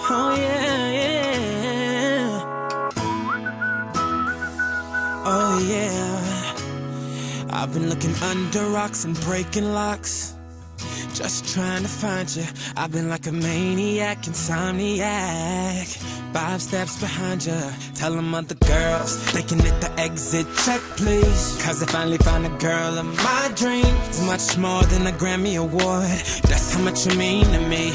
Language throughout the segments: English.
Oh yeah, yeah. Oh yeah. I've been looking under rocks and breaking locks, just trying to find you. I've been like a maniac, insomniac, 5 steps behind you. Tell them other girls they can hit the exit check, please. Cause I finally found a girl of my dreams. Much more than a Grammy award, that's how much you mean to me.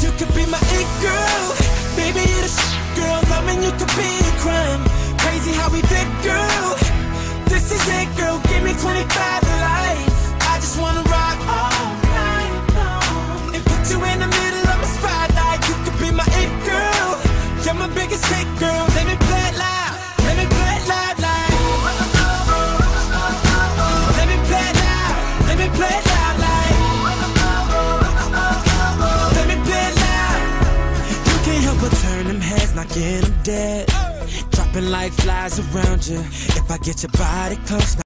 You could be my it girl, baby, you're the girl. Loving you could be a crime. Crazy how we fit, girl. This is it, girl. Give me 25 to life. I just wanna rock all night long and put you in the middle of my spotlight. You could be my it girl. You're my biggest hit, girl. Let me play it loud. Let me play it loud, like. Let me play it loud. Let me play it loud, like. Let me play it loud. You can't help but turn them heads, knocking them dead. Dropping like flies around you. If I get your body close.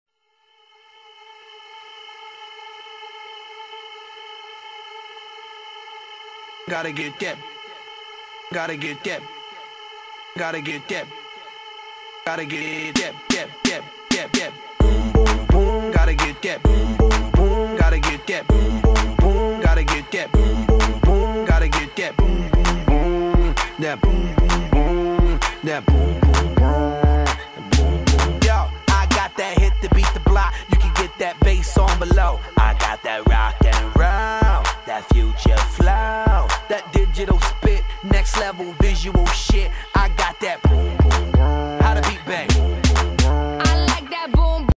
Gotta get that. Gotta get that. Gotta get that. Gotta get that. Boom, boom, boom. Gotta get that. Boom, boom, boom. Gotta get that. Boom, boom, boom. Gotta get that. Boom, boom, boom. Gotta get that. Boom, boom, boom. That boom, boom, boom. That boom, boom, boom. Yo, I got that hit to beat the block. You can get that bass on below. I got that rock and roll, that future flow, that digital spit, next level visual shit.